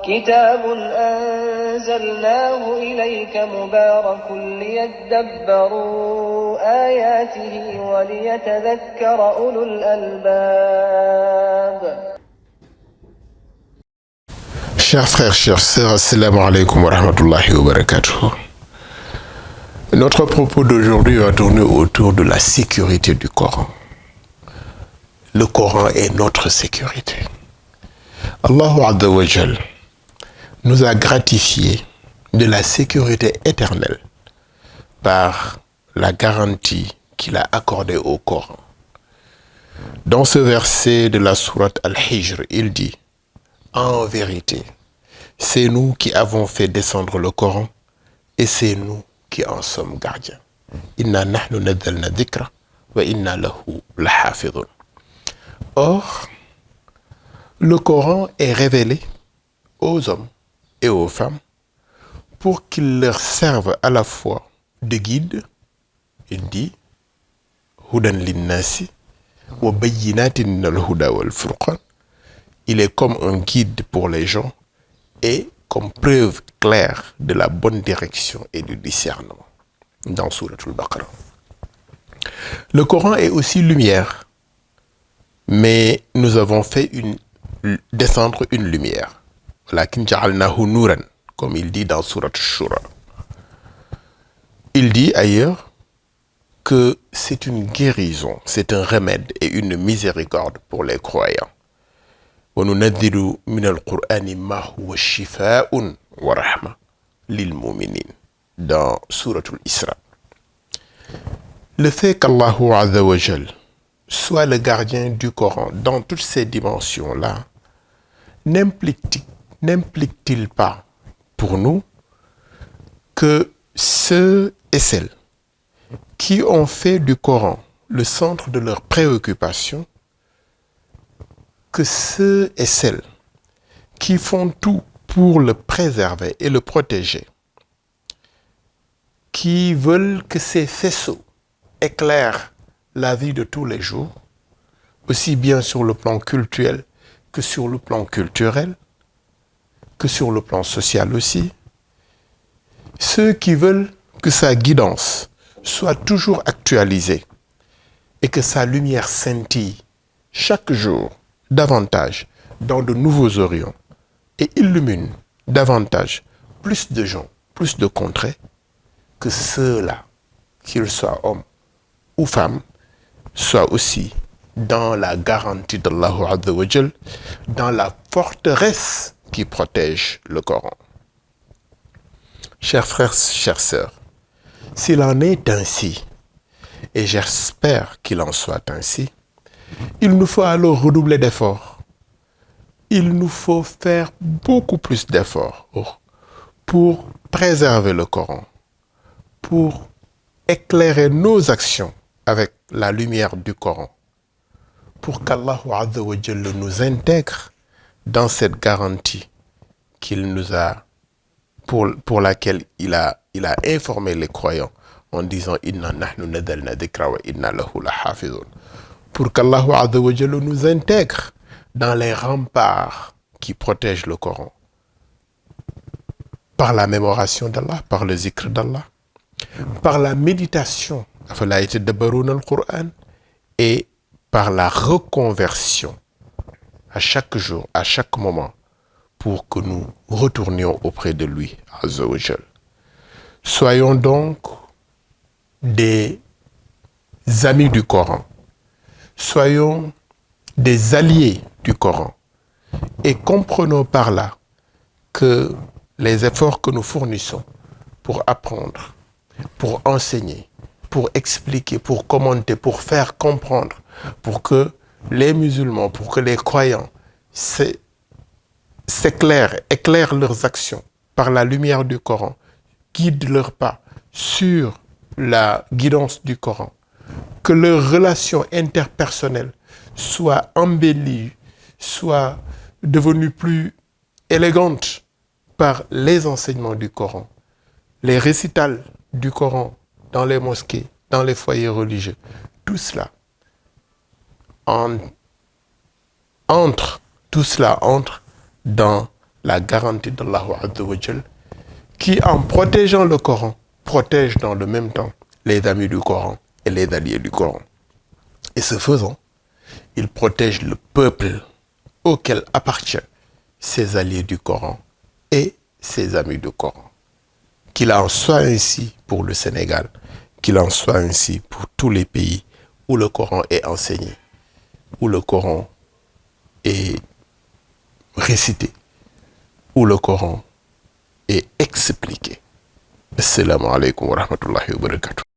كتاب أنزلناه إليك مبارك ليدبروا آياته وليتذكر أولو الألباب. Chers frères, chers sœurs, assalamu alaikum wa rahmatullahi wa barakatuh. Notre propos d'aujourd'hui va tourner autour de la sécurité du Coran. Le Coran est notre sécurité. Allah Azza wa Jal nous a gratifié de la sécurité éternelle par la garantie qu'il a accordée au Coran. Dans ce verset de la sourate Al-Hijr, il dit: en vérité, c'est nous qui avons fait descendre le Coran et c'est nous qui en sommes gardiens. Inna nahnu nazzalna dhikra wa inna lahu lahafidhun. Or, le Coran est révélé aux hommes et aux femmes pour qu'il leur serve à la fois de guide, il dit Hudan linnasi wa bayyinatin minal huda wal furqan. Il est comme un guide pour les gens et comme preuve claire de la bonne direction et du discernement. Dans Souratul Baqarah. Le Coran est aussi lumière, mais nous avons fait descendre une lumière. Lakin ja'alnahu nuran, comme il dit dans Sourate Shura. Il dit ailleurs que c'est une guérison, c'est un remède et une miséricorde pour les croyants. وَنُنَزِّلُ مِنَ الْقُرْآنِ مَا هُوَ شِفَاءٌ وَرَحْمَةٌ لِلْمُؤْمِنِينَ dans Souratul Isra. Le fait qu'Allah Azza wa Jal soit le gardien du Coran dans toutes ces dimensions-là n'implique-t-il pas pour nous que ceux et celles qui ont fait du Coran le centre de leurs préoccupations, que ceux et celles qui font tout pour le préserver et le protéger, qui veulent que ces faisceaux éclairent la vie de tous les jours, aussi bien sur le plan cultuel que sur le plan culturel, que sur le plan social aussi, ceux qui veulent que sa guidance soit toujours actualisée et que sa lumière scintille chaque jour davantage dans de nouveaux horizons et illumine davantage plus de gens, plus de contrées, que ceux-là, qu'ils soient hommes ou femmes, soient aussi dans la garantie d'Allah Azza wa Jal, dans la forteresse qui protège le Coran. Chers frères, chères sœurs, s'il en est ainsi, et j'espère qu'il en soit ainsi, il nous faut alors redoubler d'efforts. Il nous faut faire beaucoup plus d'efforts pour préserver le Coran, pour éclairer nos actions avec la lumière du Coran, pour qu'Allah Azza wa Jalla nous intègre dans cette garantie qu'il nous a, pour laquelle il a informé les croyants en disant Inna nahnu nazzalna dhikra wa inna lahu lahafidhun. Pour qu'Allah Azza wa Jalla nous intègre dans les remparts qui protègent le Coran, par la mémoration d'Allah, par le zikr d'Allah, par la méditation, et par la reconversion à chaque jour, à chaque moment, pour que nous retournions auprès de lui, Azza wa Jal. Soyons donc des amis du Coran. Soyons des alliés du Coran et comprenons par là que les efforts que nous fournissons pour apprendre, pour enseigner, pour expliquer, pour commenter, pour faire comprendre, pour que les musulmans, pour que les croyants éclairent leurs actions par la lumière du Coran, guident leurs pas sur la guidance du Coran, que leurs relations interpersonnelles soient embellies, soient devenues plus élégantes par les enseignements du Coran, les récitals du Coran dans les mosquées, dans les foyers religieux, tout cela entre dans la garantie d'Allah Azza wa Jal, qui, en protégeant le Coran, protège dans le même temps les amis du Coran et les alliés du Coran. Et ce faisant, il protège le peuple auquel appartiennent ses alliés du Coran et ses amis du Coran. Qu'il en soit ainsi pour le Sénégal, qu'il en soit ainsi pour tous les pays où le Coran est enseigné, où le Coran est récité, où le Coran est expliqué. Assalamu alaikum wa rahmatullahi wa barakatuh.